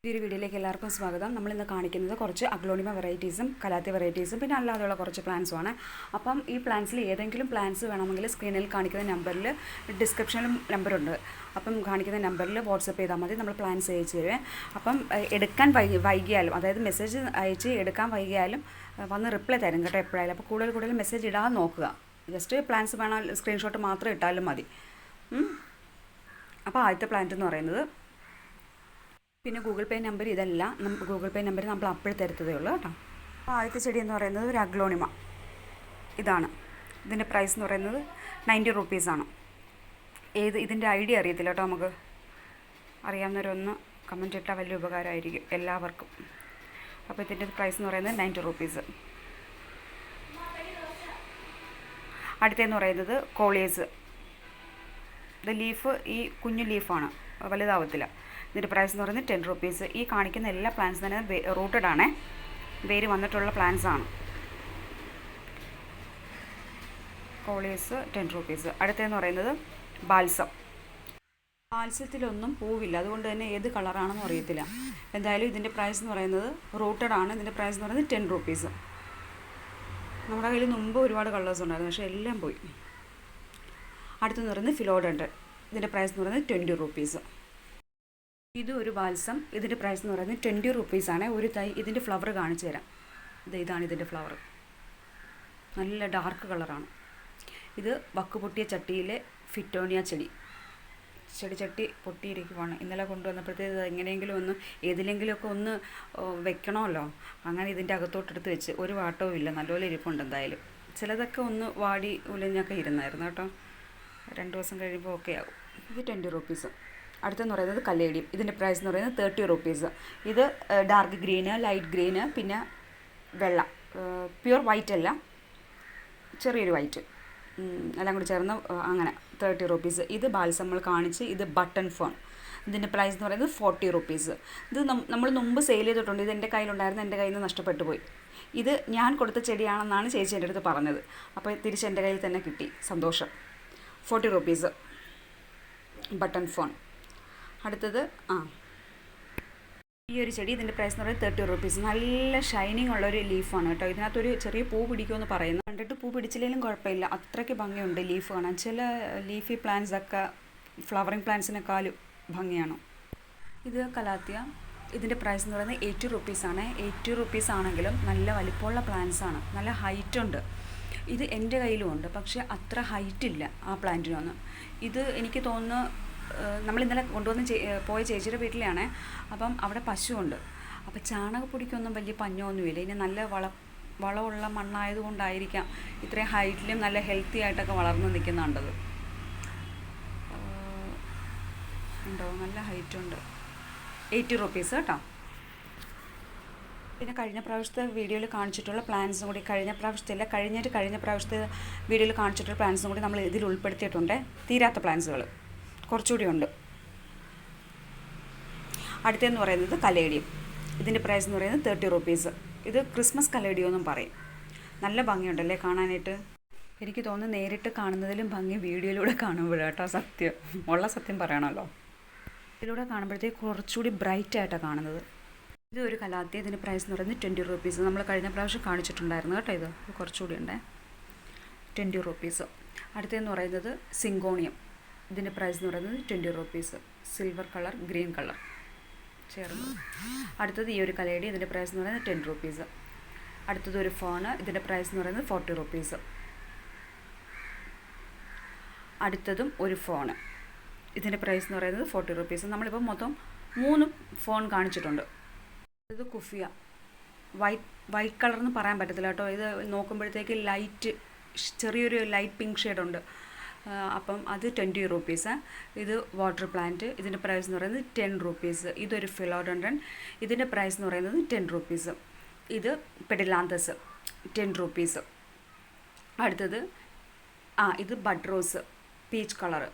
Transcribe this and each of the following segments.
ഈ ഒരു വീഡിയോയിലേക്ക് എല്ലാവർക്കും സ്വാഗതം. നമ്മളിന്ന് കാണിക്കുന്നത് കുറച്ച് അഗ്ലോണിമ വെറൈറ്റീസും കലാത്തി വെറൈറ്റീസും പിന്നെ അല്ലാതെയുള്ള കുറച്ച് പ്ലാന്റ്സുമാണ്. അപ്പം ഈ പ്ലാന്റ്സിൽ ഏതെങ്കിലും പ്ലാന്റ്സ് വേണമെങ്കിൽ സ്ക്രീനിൽ കാണിക്കുന്ന നമ്പറിൽ ഡിസ്ക്രിപ്ഷനിലും നമ്പറുണ്ട്. അപ്പം കാണിക്കുന്ന നമ്പറിൽ വാട്സപ്പ് ചെയ്താൽ മതി, നമ്മൾ പ്ലാന്റ്സ് അയച്ചു തരുവേ. അപ്പം എടുക്കാൻ വൈകിയാലും, അതായത് മെസ്സേജ് അയച്ച് എടുക്കാൻ വൈകിയാലും വന്ന് റിപ്ലൈ തരും കേട്ടോ എപ്പോഴായാലും. അപ്പോൾ കൂടുതൽ മെസ്സേജ് ഇടാതെ നോക്കുക. ജസ്റ്റ് പ്ലാന്റ്സ് വേണം സ്ക്രീൻഷോട്ട് മാത്രം ഇട്ടാലും മതി. അപ്പോൾ ആദ്യത്തെ പ്ലാന്റ് എന്ന് പറയുന്നത്, പിന്നെ ഗൂഗിൾ പേ നമ്പർ ഇതല്ല, ഗൂഗിൾ പേ നമ്പർ നമ്മൾ അപ്പോൾ തരത്തതേ ഉള്ളൂ കേട്ടോ. അപ്പോൾ ആദ്യത്തെ ചെടി എന്ന് പറയുന്നത് ഒരു അഗ്ലോണിമ ഇതാണ്. ഇതിൻ്റെ പ്രൈസ് എന്ന് പറയുന്നത് 90 റുപ്പീസാണ്. ഇതിൻ്റെ ഐഡിയ അറിയത്തില്ല കേട്ടോ. നമുക്ക് അറിയാവുന്നവരൊന്ന് കമൻറ്റ് ഇട്ടാൽ വലിയ ഉപകാരമായിരിക്കും എല്ലാവർക്കും. അപ്പോൾ ഇതിൻ്റെ പ്രൈസ് എന്ന് പറയുന്നത് 90 റുപ്പീസ്. അടുത്തതെന്ന് പറയുന്നത് കോളിയേഴ്സ്. ഇത് ലീഫ് ഈ കുഞ്ഞു ലീഫാണ്, വലുതാവത്തില്ല. ഇതിൻ്റെ പ്രൈസ് എന്ന് പറയുന്നത് 10 റുപ്പീസ്. ഈ കാണിക്കുന്ന എല്ലാ പ്ലാന്റ്സും തന്നെ റൂട്ടഡ് ആണ്, വേര് വന്നിട്ടുള്ള പ്ലാന്റ്സ് ആണ്. കോളിയേഴ്സ് 10 റുപ്പീസ്. അടുത്തതെന്ന് പറയുന്നത് ബാൽസം. ബാൽസത്തിലൊന്നും പൂവില്ല, അതുകൊണ്ട് തന്നെ ഏത് കളറാണെന്നും അറിയത്തില്ല. എന്തായാലും ഇതിൻ്റെ പ്രൈസ് എന്ന് പറയുന്നത് റൂട്ടഡ് ആണ്. ഇതിൻ്റെ പ്രൈസ് എന്ന് പറയുന്നത് 10 റുപ്പീസ്. നമ്മുടെ കയ്യിൽ മുമ്പ് ഒരുപാട് കളേഴ്സ് ഉണ്ടായിരുന്നു, പക്ഷേ എല്ലാം പോയി. അടുത്തെന്ന് പറയുന്നത് ഫിലോഡൻഡ്രൻ. ഇതിൻ്റെ പ്രൈസ് എന്ന് പറയുന്നത് 20 റുപ്പീസ്. ഇത് ഒരു ബാൽസം. ഇതിൻ്റെ പ്രൈസ് എന്ന് പറയുന്നത് 20 റുപ്പീസാണ്. ഒരു തൈ. ഇതിൻ്റെ ഫ്ലവർ കാണിച്ചു തരാം. ഇതാണ് ഇതിൻ്റെ ഫ്ലവർ, നല്ല ഡാർക്ക് കളറാണ്. ഇത് വക്ക് പൊട്ടിയ ചട്ടിയിലെ ഫിറ്റോണിയ ചട്ടി പൊട്ടിയിരിക്കുവാണ്. ഇന്നലെ കൊണ്ടുവന്നപ്പോഴത്തേക്ക് എങ്ങനെയെങ്കിലും ഒന്ന് ഏതിലെങ്കിലുമൊക്കെ ഒന്ന് വെക്കണമല്ലോ. അങ്ങനെ ഇതിൻ്റെ അകത്തോട്ടെടുത്ത് വെച്ച് ഒരു വാട്ടവും ഇല്ല, നല്ലപോലെ ഇരിപ്പുണ്ട്. എന്തായാലും ചിലതൊക്കെ ഒന്ന് വാടി ഉലഞ്ഞൊക്കെ ഇരുന്നായിരുന്നു കേട്ടോ. 2 ദിവസം കഴിയുമ്പോൾ ഓക്കെ ആവും. ഇത് 20 റുപ്പീസ്. അടുത്തെന്ന് പറയുന്നത് കല്ലേഡിയം. ഇതിൻ്റെ പ്രൈസ് എന്ന് പറയുന്നത് 30 റുപ്പീസ്. ഇത് ഡാർക്ക് ഗ്രീന്, ലൈറ്റ് ഗ്രീന്, പിന്നെ വെള്ള, പ്യുവർ വൈറ്റ് അല്ല, ചെറിയൊരു വൈറ്റ്, എല്ലാം കൂടി ചേർന്ന് അങ്ങനെ 30 റുപ്പീസ്. ഇത് ബാൽസം നമ്മൾ കാണിച്ച്. ഇത് ബട്ടൺ ഫോൺ. ഇതിൻ്റെ പ്രൈസ് എന്ന് പറയുന്നത് 40 റുപ്പീസ്. ഇത് നമ്മൾ മുമ്പ് സെയിൽ ചെയ്തിട്ടുണ്ട്. ഇത് എൻ്റെ കയ്യിലുണ്ടായിരുന്നു, എൻ്റെ കയ്യിൽ നിന്ന് നഷ്ടപ്പെട്ടു പോയി. ഇത് ഞാൻ കൊടുത്ത ചെടിയാണെന്നാണ് ചേച്ചി എൻ്റെ അടുത്ത് പറഞ്ഞത്. അപ്പോൾ തിരിച്ച് എൻ്റെ കയ്യിൽ തന്നെ കിട്ടി, സന്തോഷം. 40 റുപ്പീസ് ബട്ടൺ ഫോൺ. അടുത്തത് ഈ ഒരു ചെടി. ഇതിൻ്റെ പ്രൈസ് എന്ന് പറയുന്നത് 30 റുപ്പീസ്. നല്ല ഷൈനിങ് ഉള്ളൊരു ലീഫാണ് കേട്ടോ. ഇതിനകത്തൊരു ചെറിയ പൂ പിടിക്കുമെന്ന് പറയുന്നു. കണ്ടിട്ട് പൂ പിടിച്ചില്ലെങ്കിലും കുഴപ്പമില്ല, അത്രയ്ക്ക് ഭംഗിയുണ്ട് ലീഫ് കാണാൻ. ചില ലീഫി പ്ലാന്റ്സൊക്കെ ഫ്ലവറിങ് പ്ലാന്റ്സിനേക്കാളും ഭംഗിയാണ്. ഇത് കലാത്തിയ. ഇതിൻ്റെ പ്രൈസ് എന്ന് പറയുന്നത് 80 റുപ്പീസാണ്. 80 റുപ്പീസ് ആണെങ്കിലും നല്ല വലിപ്പമുള്ള പ്ലാന്റ്സാണ്, നല്ല ഹൈറ്റുണ്ട്. ഇത് എൻ്റെ കയ്യിലുമുണ്ട്, പക്ഷേ അത്ര ഹൈറ്റില്ല ആ പ്ലാന്റിനൊന്നും. ഇത് എനിക്ക് തോന്നുന്നു നമ്മൾ ഇന്നലെ കൊണ്ടുവന്ന് പോയ ചേച്ചിയുടെ വീട്ടിലാണ്. അപ്പം അവിടെ പശുവുണ്ട്. അപ്പം ചാണകപ്പൊടിക്കൊന്നും വലിയ പഞ്ഞമൊന്നുമില്ല. ഇനി നല്ല വളമുള്ള മണ്ണായതുകൊണ്ടായിരിക്കാം ഇത്രയും ഹൈറ്റിലും നല്ല ഹെൽത്തി ആയിട്ടൊക്കെ വളർന്ന് നിൽക്കുന്നുണ്ടത്. ഉണ്ടോ, നല്ല ഹൈറ്റുണ്ട്. 80 റുപ്പീസ് കേട്ടോ. പിന്നെ കഴിഞ്ഞ പ്രാവശ്യത്തെ വീഡിയോയിൽ കാണിച്ചിട്ടുള്ള പ്ലാന്റ്സും കൂടി, കഴിഞ്ഞ പ്രാവശ്യത്തെ വീഡിയോയിൽ കാണിച്ചിട്ടുള്ള പ്ലാന്റ്സും കൂടി നമ്മൾ ഇതിൽ ഉൾപ്പെടുത്തിയിട്ടുണ്ട്. തീരാത്ത പ്ലാന്റ്സുകൾ കുറച്ചുകൂടി ഉണ്ട്. അടുത്തെന്ന് പറയുന്നത് കലേഡിയം. ഇതിൻ്റെ പ്രൈസ് എന്ന് പറയുന്നത് 30 റുപ്പീസ്. ഇത് ക്രിസ്മസ് കലേഡിയം എന്നും പറയും. നല്ല ഭംഗിയുണ്ടല്ലേ കാണാനായിട്ട്. എനിക്ക് തോന്നുന്നു നേരിട്ട് കാണുന്നതിലും ഭംഗി വീഡിയോയിലൂടെ കാണുമ്പോഴാട്ടോ. സത്യം, ഉള്ള സത്യം പറയണമല്ലോ. ഇതിലൂടെ കാണുമ്പോഴത്തേക്ക് കുറച്ചുകൂടി ബ്രൈറ്റ് ആയിട്ടാണ് കാണുന്നത്. ഇത് ഒരു കലാത്തി. ഇതിൻ്റെ പ്രൈസ് എന്ന് പറയുന്നത് 20 റുപ്പീസ്. നമ്മൾ കഴിഞ്ഞ പ്രാവശ്യം കാണിച്ചിട്ടുണ്ടായിരുന്നു കേട്ടോ. ഇത് കുറച്ചുകൂടി ഉണ്ട്, 20 റുപ്പീസ്. അടുത്തതെന്ന് പറയുന്നത് സിങ്കോണിയം. ഇതിൻ്റെ പ്രൈസ് എന്ന് പറയുന്നത് 20 rupees. Silver colour, green colour ചേർന്നത്. അടുത്തത് ഈ ഒരു കലേഡി. ഇതിൻ്റെ പ്രൈസ് എന്ന് പറയുന്നത് 10 റുപ്പീസ്. അടുത്തത് ഒരു ഫോണ്. ഇതിൻ്റെ പ്രൈസ് എന്ന് പറയുന്നത് 40 റുപ്പീസ്. അടുത്തതും ഒരു ഫോണ്. ഇതിൻ്റെ പ്രൈസ് എന്ന് പറയുന്നത് 40 റുപ്പീസ്. നമ്മളിപ്പോൾ മൊത്തം 3 ഫോൺ കാണിച്ചിട്ടുണ്ട്. ഇത് കുഫിയ. വൈറ്റ് കളർന്ന് പറയാൻ പറ്റത്തില്ല കേട്ടോ. ഇത് നോക്കുമ്പോഴത്തേക്ക് ചെറിയൊരു ലൈറ്റ് പിങ്ക് ഷെയ്ഡുണ്ട്. അപ്പം അത് 20 റുപ്പീസ്. ഇത് വാട്ടർ പ്ലാന്റ്. ഇതിൻ്റെ പ്രൈസ് എന്ന് പറയുന്നത് 10 റുപ്പീസ്. ഇതൊരു ഫിലോഡൻഡ്രൻ. ഇതിൻ്റെ പ്രൈസ് എന്ന് പറയുന്നത് 10 റുപ്പീസ്. ഇത് പെഡിലാന്തസ്, 10 റുപ്പീസ്. അടുത്തത് ഇത് ബഡ് റോസ്, പീച്ച് കളറ്.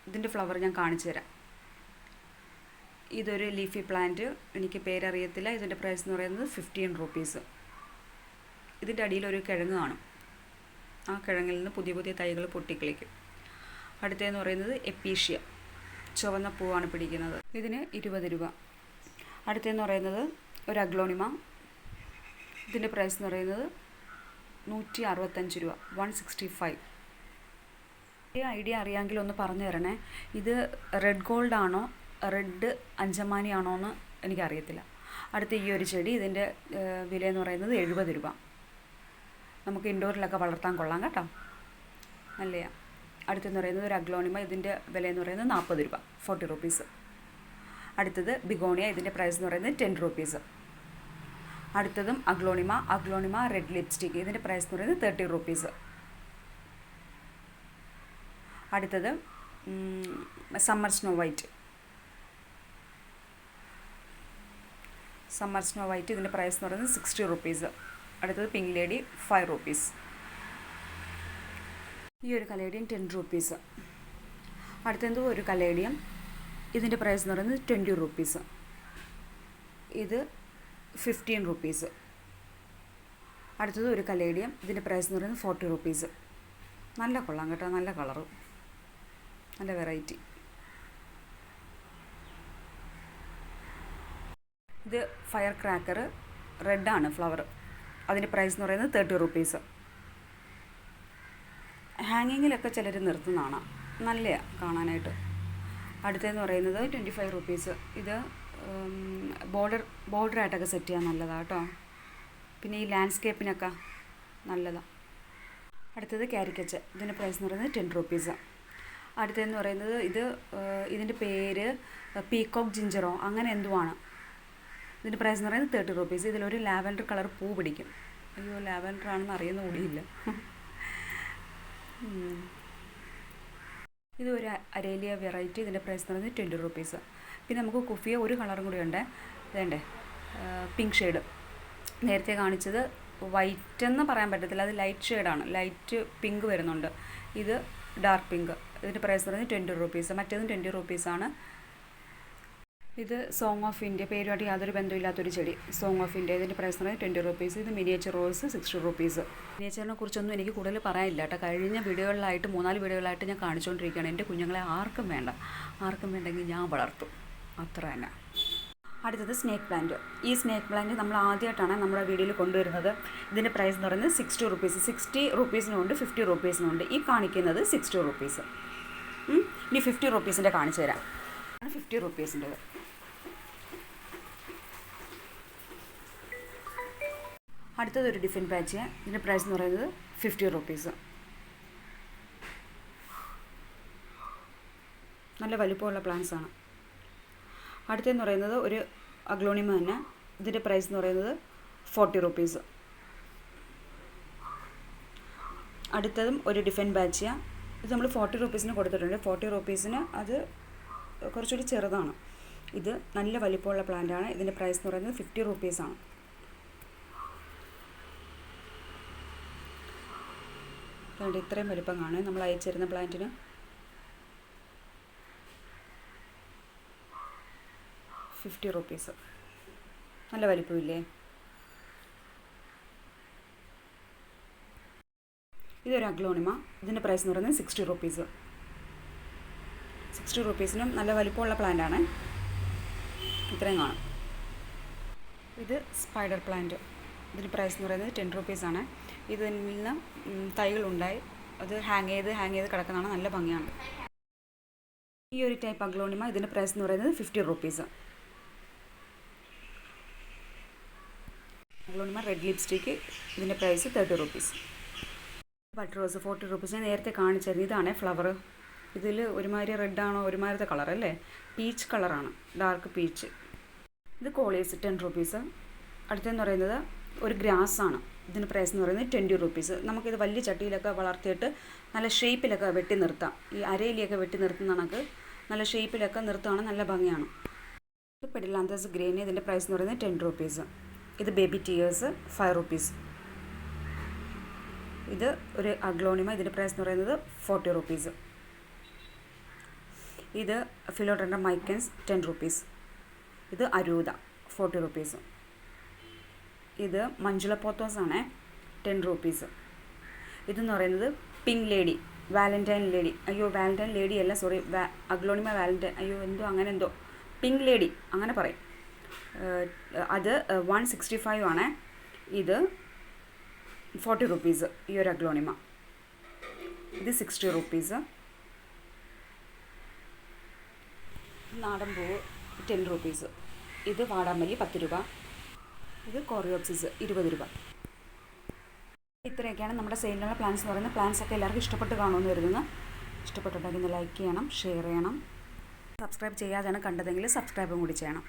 ഇതിൻ്റെ ഫ്ലവർ ഞാൻ കാണിച്ചു തരാം. ഇതൊരു ലീഫി പ്ലാന്റ്, എനിക്ക് പേരറിയത്തില്ല. ഇതിൻ്റെ പ്രൈസ് എന്ന് പറയുന്നത് 15 റുപ്പീസ്. ഇതിൻ്റെ അടിയിലൊരു കിഴങ്ങ് കാണും. ആ കിഴങ്ങിൽ നിന്ന് പുതിയ തൈകൾ പൊട്ടിക്കിളിക്കും. അടുത്തതെന്ന് പറയുന്നത് എപ്പീഷ്യ, ചുവന്ന പൂവാണ് പിടിക്കുന്നത്. ഇതിന് 20 രൂപ. അടുത്തതെന്ന് പറയുന്നത് ഒരു അഗ്ലോണിമ. ഇതിൻ്റെ പ്രൈസ് എന്ന് പറയുന്നത് 165 രൂപ, 165. ഈ ഐഡിയ അറിയാമെങ്കിൽ ഒന്ന് പറഞ്ഞു തരണേ. ഇത് റെഡ് ഗോൾഡ് ആണോ റെഡ് അഞ്ചമാനി ആണോ എന്ന് എനിക്കറിയത്തില്ല. അടുത്ത ഈ ഒരു ചെടി, ഇതിൻ്റെ വില എന്ന് പറയുന്നത് 70 രൂപ. നമുക്ക് ഇൻഡോറിലൊക്കെ വളർത്താൻ കൊള്ളാം കേട്ടോ, നല്ലതാണ്. അടുത്തെന്ന് പറയുന്നത് ഒരു അഗ്ലോണിമ. ഇതിൻ്റെ വില എന്ന് പറയുന്നത് 40 രൂപ, 40 റുപ്പീസ്. അടുത്തത് ബിഗോണിയ. ഇതിൻ്റെ പ്രൈസ് എന്ന് പറയുന്നത് 10 റുപ്പീസ്. അടുത്തതും അഗ്ലോണിമ റെഡ് ലിപ്സ്റ്റിക്. ഇതിൻ്റെ പ്രൈസ് എന്ന് പറയുന്നത് 30 റുപ്പീസ്. അടുത്തത് സമ്മർ സ്നോ വൈറ്റ്. ഇതിൻ്റെ പ്രൈസ് എന്ന് പറയുന്നത് 60 റുപ്പീസ്. അടുത്തത് പിങ്ക് ലേഡി 5 റുപ്പീസ്. ഈ ഒരു കലേഡിയം 10 റുപ്പീസ്. അടുത്തത് ഒരു കലേഡിയം. ഇതിൻ്റെ പ്രൈസ് എന്ന് പറയുന്നത് 20 റുപ്പീസ്. ഇത് 15 റുപ്പീസ്. അടുത്തത് ഒരു കലേഡിയം. ഇതിൻ്റെ പ്രൈസ് എന്ന് പറയുന്നത് 40 റുപ്പീസ്. നല്ല കൊള്ളാം കേട്ടോ, നല്ല കളറ്, നല്ല വെറൈറ്റി. ഇത് ഫയർ ക്രാക്കർ, റെഡാണ് ഫ്ലവർ. അതിൻ്റെ പ്രൈസ് എന്ന് പറയുന്നത് 30 റുപ്പീസ്. ഹാങ്ങിങ്ങിലൊക്കെ ചിലർ നിർത്തുന്നതാണ്, നല്ലതാണ് കാണാനായിട്ട്. അടുത്തതെന്ന് പറയുന്നത് 25 റുപ്പീസ്. ഇത് ബോർഡറായിട്ടൊക്കെ സെറ്റ് ചെയ്യാൻ നല്ലതാണ് കേട്ടോ, പിന്നെ ഈ ലാൻഡ്സ്കേപ്പിനൊക്കെ നല്ലതാണ്. അടുത്തത് കാരിക്കച്ച്. ഇതിൻ്റെ പ്രൈസ് എന്ന് പറയുന്നത് 10 റുപ്പീസ്. അടുത്തതെന്ന് പറയുന്നത് ഇതിൻ്റെ പേര് പീകോക്ക് ജിഞ്ചറോ അങ്ങനെ എന്തുവാണ്. ഇതിൻ്റെ പ്രൈസ് എന്ന് പറയുന്നത് 30 റുപ്പീസ്. ഇതിലൊരു ലാവൻഡർ കളർ പൂ പിടിക്കും. അയ്യോ, ലാവൻഡർ ആണെന്ന് അറിയുന്ന കൂടിയില്ല. ഇത് ഒരു അരേലിയ വെറൈറ്റി. ഇതിൻ്റെ പ്രൈസ് എന്ന് പറയുന്നത് 20 റുപ്പീസ്. പിന്നെ നമുക്ക് കുഫിയ ഒരു കളറും കൂടി ഉണ്ട്, ഇതേണ്ടേ, പിങ്ക് ഷെയ്ഡ്. നേരത്തെ കാണിച്ചത് വൈറ്റ് എന്ന് പറയാൻ പറ്റത്തില്ല, അത് ലൈറ്റ് ഷെയ്ഡാണ്, ലൈറ്റ് പിങ്ക് വരുന്നുണ്ട്. ഇത് ഡാർക്ക് പിങ്ക്. ഇതിൻ്റെ പ്രൈസ് എന്ന് പറയുന്നത് 20 റുപ്പീസ്. മറ്റേതും 20 റുപ്പീസാണ്. ഇത് സോങ് ഓഫ് ഇന്ത്യ, പേരുമായിട്ട് യാതൊരു ബന്ധമില്ലാത്തൊരു ചെടി, സോങ് ഓഫ് ഇന്ത്യ. ഇതിൻ്റെ പ്രൈസ് എന്ന് പറയുന്നത് 20 റുപ്പീസ്. ഇത് മിനിയേച്ചർ റോസ് 60 റുപ്പീസ്. മിനിയേച്ചറിനെ കുറിച്ചൊന്നും എനിക്ക് കൂടുതൽ പറയാനില്ല കേട്ടോ. കഴിഞ്ഞ വീഡിയോകളിലായിട്ട് 3-4 വീഡിയോകളായിട്ട് ഞാൻ കാണിച്ചുകൊണ്ടിരിക്കുകയാണ്. എൻ്റെ കുഞ്ഞുങ്ങളെ ആർക്കും വേണ്ടെങ്കിൽ ഞാൻ വളർത്തും, അത്ര തന്നെ. അടുത്തത് സ്നേക്ക് പ്ലാന്റ്. ഈ സ്നേക്ക് പ്ലാന്റ് നമ്മൾ ആദ്യമായിട്ടാണ് നമ്മുടെ വീഡിയോയിൽ കൊണ്ടുവരുന്നത്. ഇതിൻ്റെ പ്രൈസ് എന്ന് പറയുന്നത് 60 റുപ്പീസ്. 60 റുപ്പീസിനുണ്ട്, 50 റുപ്പീസിനുണ്ട്. ഈ കാണിക്കുന്നത് 60 റുപ്പീസ്. ഇനി 50 റുപ്പീസിൻ്റെ കാണിച്ചു തരാം. 50 റുപ്പീസിൻ്റെത്. അടുത്തത് ഒരു ഡിഫറെൻറ്റ് പാച്ച്. ഇതിൻ്റെ പ്രൈസ് എന്ന് പറയുന്നത് 50 റുപ്പീസ്. നല്ല വലുപ്പമുള്ള പ്ലാന്റ്സ് ആണ്. അടുത്തതെന്ന് പറയുന്നത് ഒരു അഗ്ലോണിമ തന്നെ. ഇതിൻ്റെ പ്രൈസ് എന്ന് പറയുന്നത് 40 റുപ്പീസ്. അടുത്തതും ഒരു ഡിഫറെൻറ്റ് ബാച്ചിയ. ഇത് നമ്മൾ 40 റുപ്പീസിന് കൊടുത്തിട്ടുണ്ട്. 40 റുപ്പീസിന് അത് കുറച്ചുകൂടി ചെറുതാണ്. ഇത് നല്ല വലിപ്പമുള്ള പ്ലാന്റാണ്. ഇതിൻ്റെ പ്രൈസ് എന്ന് പറയുന്നത് 50 റുപ്പീസാണ്. അതുകൊണ്ട് ഇത്രയും വലിപ്പം കാണും നമ്മൾ അയച്ചിരുന്ന പ്ലാന്റിന്. ₹50. നല്ല വലിപ്പമില്ലേ? ഇതൊരു അഗ്ലോണിമ. ഇതിൻ്റെ പ്രൈസ് എന്ന് പറയുന്നത് 60 റുപ്പീസ്. 60 റുപ്പീസിനും നല്ല വലിപ്പമുള്ള പ്ലാന്റാണ്. ഇത്രയും കാണും. ഇത് സ്പൈഡർ പ്ലാന്റ്. ഇതിൻ്റെ പ്രൈസ് എന്ന് പറയുന്നത് 10 റുപ്പീസാണ്. ഇതിൽ നിന്ന് തൈകളുണ്ടായി, അത് ഹാങ് ചെയ്ത് കിടക്കുന്നതാണ്, നല്ല ഭംഗിയാണ്. ഈ ഒരു ടൈപ്പ് അഗ്ലോണിമ. ഇതിൻ്റെ പ്രൈസ് എന്ന് പറയുന്നത് 50 റുപ്പീസ്. Aglaonema red lipstick. ഇതിൻ്റെ price 30 rupees. Butter rose 40 rupees. ഞാൻ നേരത്തെ കാണിച്ചത് ഇതാണേ ഫ്ലവർ. ഇതിൽ ഒരുമാതിരി റെഡാണോ ഒരുമാതിരത്തെ കളറല്ലേ, പീച്ച് കളറാണ്, ഡാർക്ക് പീച്ച്. ഇത് കോളേഴ്സ് 10 റുപ്പീസ്. അടുത്തെന്ന് പറയുന്നത് ഒരു ഗ്രാസാണ്. ഇതിൻ്റെ പ്രൈസ് എന്ന് പറയുന്നത് 20 റുപ്പീസ്. നമുക്കിത് വലിയ ചട്ടിയിലൊക്കെ വളർത്തിയിട്ട് നല്ല ഷേപ്പിലൊക്കെ വെട്ടി നിർത്താം. ഈ അരയിലൊക്കെ വെട്ടി നിർത്തുന്ന കണക്ക് നല്ല ഷേപ്പിലൊക്കെ നിർത്തുകയാണ്, നല്ല ഭംഗിയാണ്. ഇത് പെഡിലാന്തസ് ഗ്രീൻ. ഇതിൻ്റെ പ്രൈസ് എന്ന് പറയുന്നത് 10 റുപ്പീസ്. ഇത് ബേബി ടീയേഴ്സ് 5 റുപ്പീസ്. ഇത് ഒരു അഗ്ലോണിമ. ഇതിൻ്റെ പ്രൈസ് എന്ന് പറയുന്നത് 40 റുപ്പീസ്. ഇത് ഫിലോഡെൻഡ്രം മൈക്കൻസ് 10 റുപ്പീസ്. ഇത് അരൂത 40 റുപ്പീസ്. ഇത് മഞ്ജുള പോത്തോസ് ആണ്, 10 റുപ്പീസ്. ഇതെന്ന് പറയുന്നത് പിങ്ക് ലേഡി, വാലന്റൈൻ ലേഡി. അയ്യോ, വാലന്റൈൻ ലേഡി അല്ല, സോറി, അഗ്ലോണിമ വാലന്റൈൻ. അയ്യോ, എന്തോ അങ്ങനെ എന്തോ, പിങ്ക് ലേഡി അങ്ങനെ പറയും. അത് 165 ആണ്. ഇത് 40 റുപ്പീസ് ഈ ഒരു അഗ്ലോണിമ. ഇത് 60 റുപ്പീസ്. നാടൻ പൂവ് 10 റുപ്പീസ്. ഇത് വാടാമല്ലി 10 രൂപ. ഇത് കോറിയോപ്സിസ് 20 രൂപ. ഇത്രയൊക്കെയാണ് നമ്മുടെ സെയിലിനുള്ള പ്ലാൻസ് എന്ന് പറയുന്നത്. പ്ലാൻസ് ഒക്കെ എല്ലാവർക്കും ഇഷ്ടപ്പെട്ട് കാണുമെന്ന് കരുതുന്നു. ഇഷ്ടപ്പെട്ടുണ്ടെങ്കിൽ ഒന്ന് ലൈക്ക് ചെയ്യണം, ഷെയർ ചെയ്യണം. സബ്സ്ക്രൈബ് ചെയ്യാതെയാണ് കണ്ടതെങ്കിൽ സബ്സ്ക്രൈബും കൂടി ചെയ്യണം.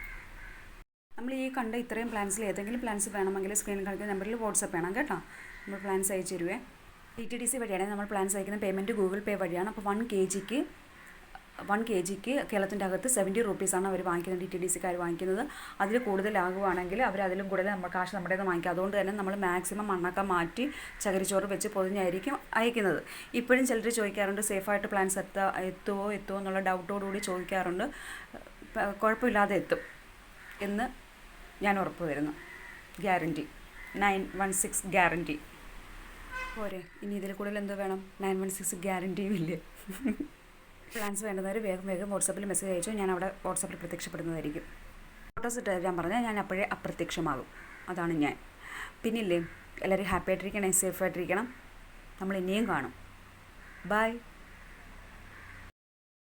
നമ്മൾ ഈ കണ്ട ഇത്രയും പ്ലാൻസിൽ ഏതെങ്കിലും പ്ലാൻസ് വേണമെങ്കിൽ സ്ക്രീനിൽ കാണിക്കുന്ന നമ്പറിൽ വാട്സപ്പ് ചെയ്യണം കേട്ടോ. നമ്മൾ പ്ലാൻസ് അയച്ചു തരുവേ. DTDC വഴിയാണ് നമ്മൾ പ്ലാൻസ് അയക്കുന്ന. പേയ്മെൻറ്റ് ഗൂഗിൾ പേ വഴിയാണ്. അപ്പോൾ 1 kg കേരളത്തിൻ്റെ അകത്ത് 70 റുപ്പീസാണ് അവർ വാങ്ങിക്കുന്നത്, DTDCക്കാർ വാങ്ങിക്കുന്നത്. അതിൽ കൂടുതലാകുവാണെങ്കിൽ അവർ അതിലും കൂടുതൽ നമ്മൾ കാശ് നമ്മുടെ നിന്ന് വാങ്ങിക്കും. അതുകൊണ്ട് തന്നെ നമ്മൾ മാക്സിമം മണ്ണൊക്കെ മാറ്റി ചകിരിച്ചോറ് വെച്ച് പൊതിഞ്ഞായിരിക്കും അയക്കുന്നത്. ഇപ്പോഴും ചിലർ ചോദിക്കാറുണ്ട് സേഫായിട്ട് പ്ലാൻസ് എത്തുമോ എന്നുള്ള ഡൗട്ടോടുകൂടി ചോദിക്കാറുണ്ട്. കുഴപ്പമില്ലാതെ എത്തും എന്ന് ഞാൻ ഉറപ്പ് വരുന്നു. ഗ്യാരൻറ്റി 916 ഗ്യാരൻറ്റി പോരെ. ഇനി ഇതിൽ കൂടുതൽ എന്തോ വേണം? 916 ഗ്യാരൻറ്റിയും ഇല്ലേ. പ്ലാൻസ് വേണ്ടുന്നവർ വേഗം വാട്സപ്പിൽ മെസ്സേജ് അയച്ചു. ഞാൻ അവിടെ വാട്സപ്പിൽ പ്രത്യക്ഷപ്പെടുന്നതായിരിക്കും. ഫോട്ടോസ് ഇട്ട് തരാൻ പറഞ്ഞാൽ ഞാൻ അപ്പോഴേ അപ്രത്യക്ഷമാകും. അതാണ് ഞാൻ. പിന്നില്ലേ, എല്ലാവരും ഹാപ്പി ആയിട്ടിരിക്കണം, സേഫ് ആയിട്ടിരിക്കണം. നമ്മൾ ഇനിയും കാണും. ബൈ.